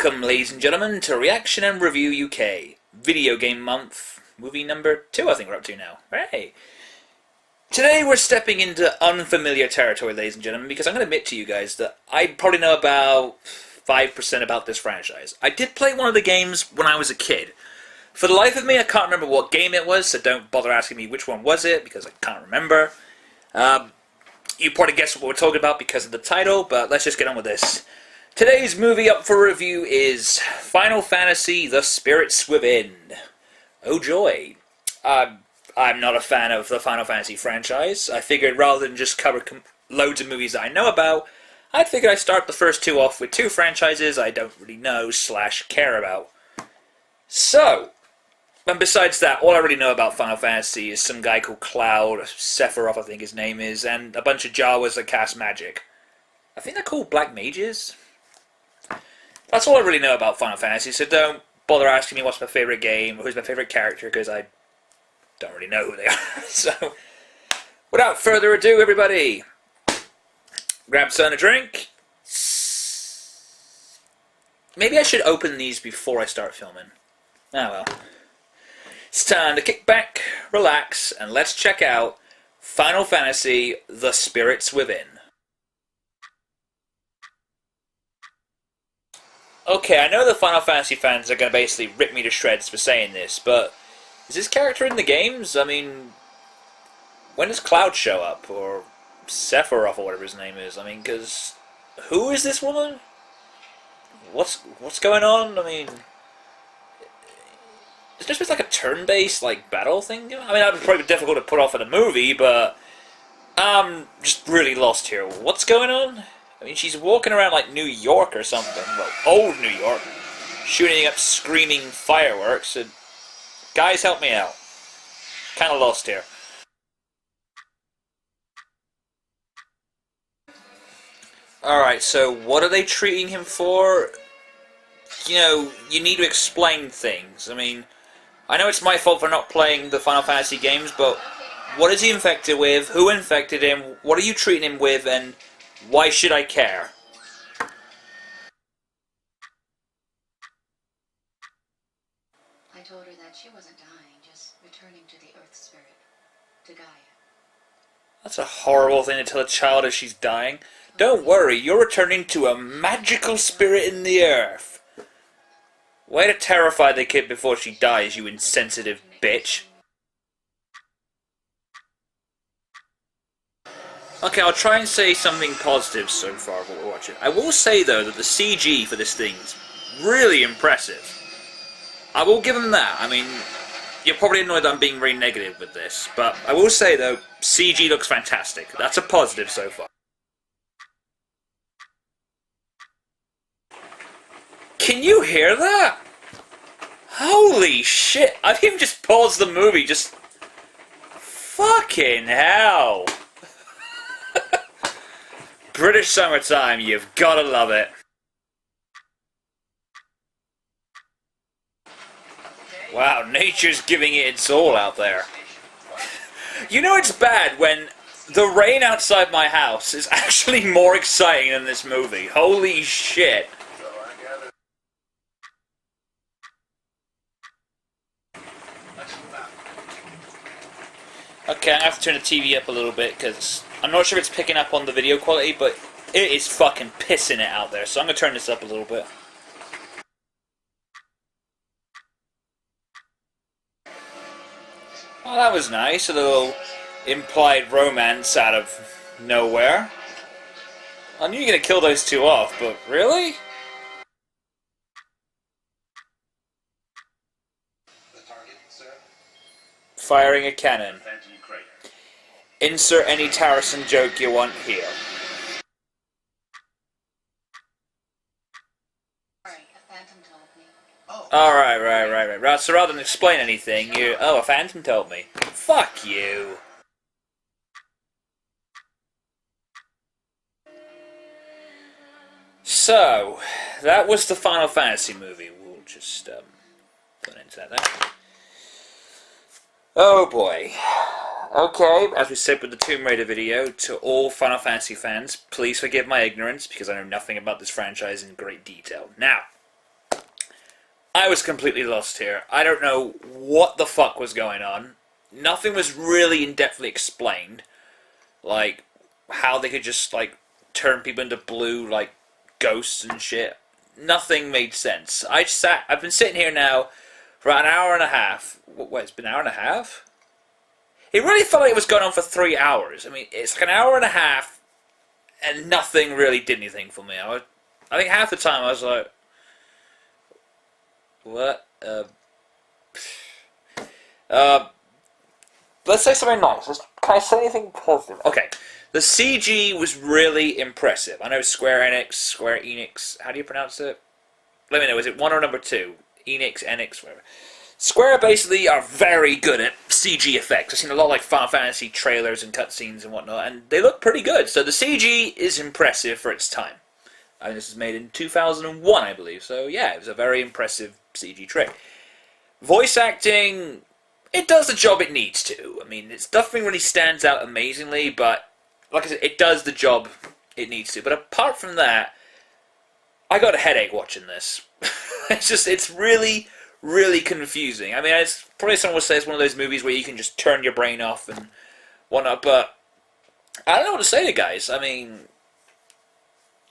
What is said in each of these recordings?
Welcome, ladies and gentlemen, to Reaction and Review UK, Video Game Month, movie number 2 I think we're up to now. Hey! Today we're stepping into unfamiliar territory, ladies and gentlemen, because I'm going to admit to you guys that I probably know about 5% about this franchise. I did play one of the games when I was a kid. For the life of me, I can't remember what game it was, so don't bother asking me which one was it, because I can't remember. You probably guessed what we're talking about because of the title, but let's just get on with this. Today's movie up for review is Final Fantasy: The Spirits Within. Oh joy. I'm not a fan of the Final Fantasy franchise. I figured rather than just cover loads of movies that I know about, I figured I'd start the first two off with two franchises I don't really know / care about. So, and besides that, all I really know about Final Fantasy is some guy called Cloud, Sephiroth I think his name is, and a bunch of Jawas that cast magic. I think they're called Black Mages? That's all I really know about Final Fantasy, so don't bother asking me what's my favourite game or who's my favourite character, because I don't really know who they are. So, without further ado, everybody, grab something to drink. Maybe I should open these before I start filming. Ah well. It's time to kick back, relax, and let's check out Final Fantasy: The Spirits Within. Okay, I know the Final Fantasy fans are going to basically rip me to shreds for saying this, but is this character in the games? I mean, when does Cloud show up? Or Sephiroth, or whatever his name is? I mean, because who is this woman? What's going on? I mean, is this just like a turn-based like battle thing? I mean, that would probably be difficult to put off in a movie, but I'm just really lost here. What's going on? I mean, she's walking around like New York or something, well, old New York, shooting up screaming fireworks, and guys, help me out. Kind of lost here. Alright, so what are they treating him for? You know, you need to explain things. I mean, I know it's my fault for not playing the Final Fantasy games, but what is he infected with? Who infected him? What are you treating him with? And why should I care? I told her that she wasn't dying, just returning to the Earth Spirit, to Gaia. That's a horrible thing to tell a child as she's dying. Don't worry, you're returning to a magical spirit in the Earth. Way to terrify the kid before she dies, you insensitive bitch. Okay, I'll try and say something positive so far of what we're watching. I will say, though, that the CG for this thing is really impressive. I will give them that. I mean, you're probably annoyed that I'm being very negative with this, but I will say, though, CG looks fantastic. That's a positive so far. Can you hear that? Holy shit! I've even just paused the movie, just... Fucking hell! British summertime, you've gotta love it. Wow, nature's giving it its all out there. You know it's bad when the rain outside my house is actually more exciting than this movie. Holy shit. Okay, I have to turn the TV up a little bit because I'm not sure if it's picking up on the video quality, but it is fucking pissing it out there, so I'm going to turn this up a little bit. Oh, that was nice, a little implied romance out of nowhere. I knew you were going to kill those two off, but really? Firing a cannon. Insert any Tarrison joke you want here. Alright, right. So rather than explain anything, you... Oh, a phantom told me. Fuck you. So, that was the Final Fantasy movie. We'll just, put into that there. Oh boy. Okay, as we said with the Tomb Raider video, to all Final Fantasy fans, please forgive my ignorance, because I know nothing about this franchise in great detail. Now, I was completely lost here. I don't know what the fuck was going on. Nothing was really in-depthly explained. Like, how they could just, like, turn people into blue, like, ghosts and shit. Nothing made sense. I've been sitting here now for about an hour and a half. What, it's been an hour and a half? It really felt like it was going on for 3 hours. I mean, it's like an hour and a half, and nothing really did anything for me. I think half the time I was like, what? Uh, let's say something nice. Can I say anything positive? Okay. The CG was really impressive. I know Square Enix, how do you pronounce it? Let me know, is it one or number two? Enix, whatever. Square basically are very good at CG effects. I've seen a lot of like Final Fantasy trailers and cutscenes and whatnot, and they look pretty good. So the CG is impressive for its time. I mean, this was made in 2001, I believe. So yeah, it was a very impressive CG trick. Voice acting, it does the job it needs to. I mean, it's nothing really stands out amazingly, but like I said, it does the job it needs to. But apart from that, I got a headache watching this. It's really, really confusing. I mean, it's probably someone would say it's one of those movies where you can just turn your brain off and whatnot, but I don't know what to say to guys. I mean,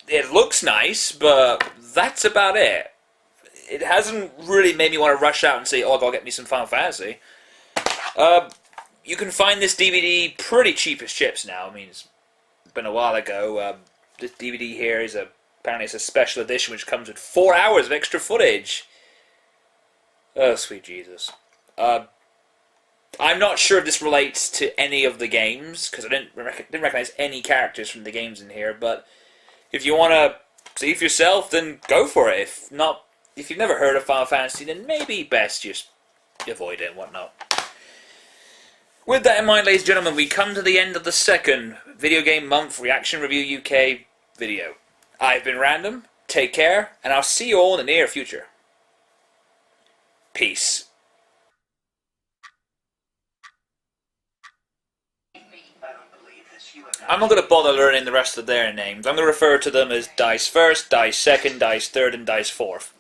it looks nice, but that's about it. It hasn't really made me want to rush out and say, oh, I'll go get me some Final Fantasy. You can find this DVD pretty cheap as chips now. I mean, it's been a while ago. This DVD here is apparently it's a special edition which comes with 4 hours of extra footage. Oh, sweet Jesus. I'm not sure if this relates to any of the games, because I didn't recognize any characters from the games in here, but if you want to see for yourself, then go for it. If not, if you've never heard of Final Fantasy, then maybe best just avoid it and whatnot. With that in mind, ladies and gentlemen, we come to the end of the second Video Game Month Reaction Review UK video. I've been Random, take care, and I'll see you all in the near future. Peace. I'm not going to bother learning the rest of their names. I'm going to refer to them as Dice First, Dice Second, Dice Third, and Dice Fourth.